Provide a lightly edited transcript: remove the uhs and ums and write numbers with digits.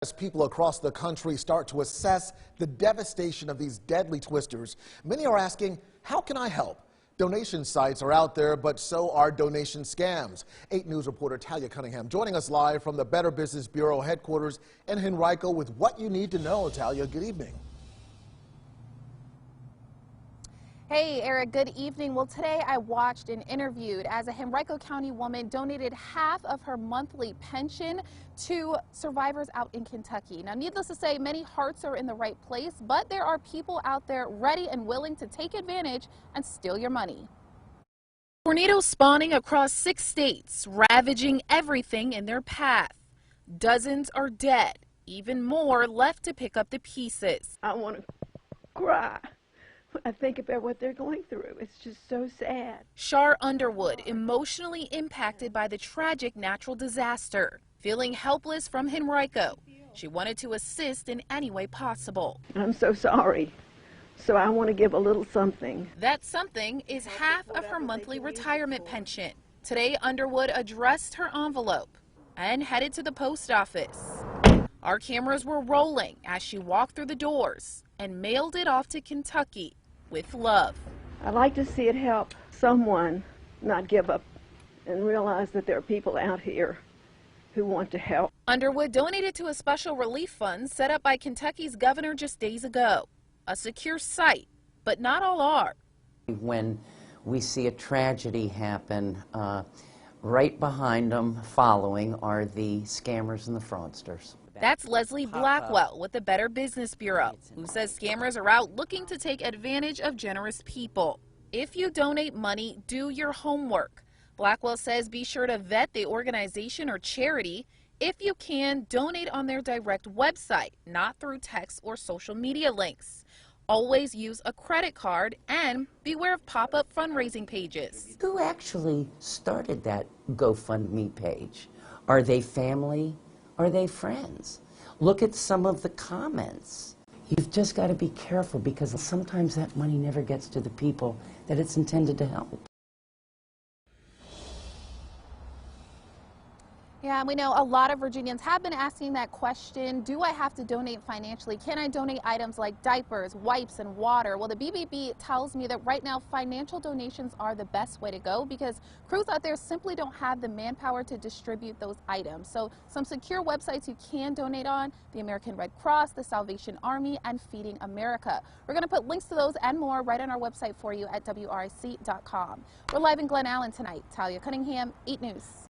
As people across the country start to assess the devastation of these deadly twisters, many are asking, how can I help? Donation sites are out there, but so are donation scams. 8 News reporter Talia Cunningham joining us live from the Better Business Bureau headquarters in Henrico with what you need to know. Talia, good evening. Hey, Eric, good evening. Well, today I watched and interviewed as a Henrico County woman donated half of her monthly pension to survivors out in Kentucky. Now, needless to say, many hearts are in the right place, but there are people out there ready and willing to take advantage and steal your money. Tornadoes spawning across 6 states, ravaging everything in their path. Dozens are dead, even more left to pick up the pieces. I want to cry. I think about what they're going through. It's just so sad. Shar Underwood, emotionally impacted by the tragic natural disaster, feeling helpless from Henrico. She wanted to assist in any way possible. I'm so sorry. So I want to give a little something. That something is half of her monthly retirement pension. Today, Underwood addressed her envelope and headed to the post office. Our cameras were rolling as she walked through the doors and mailed it off to Kentucky with love. I'd like to see it help someone not give up and realize that there are people out here who want to help. Underwood donated to a special relief fund set up by Kentucky's governor just days ago. A secure site, but not all are. When we see a tragedy happen, right behind them, following, are the scammers and the fraudsters. That's Leslie Blackwell with the Better Business Bureau, who says scammers are out looking to take advantage of generous people. If you donate money, do your homework. Blackwell says be sure to vet the organization or charity. If you can, donate on their direct website, not through text or social media links. Always use a credit card and beware of pop-up fundraising pages. Who actually started that GoFundMe page? Are they family? Are they friends? Look at some of the comments. You've just got to be careful because sometimes that money never gets to the people that it's intended to help. Yeah, we know a lot of Virginians have been asking that question. Do I have to donate financially? Can I donate items like diapers, wipes, and water? Well, the BBB tells me that right now financial donations are the best way to go because crews out there simply don't have the manpower to distribute those items. So some secure websites you can donate on: the American Red Cross, the Salvation Army, and Feeding America. We're going to put links to those and more right on our website for you at WRIC.com. We're live in Glen Allen tonight. Talia Cunningham, 8 News.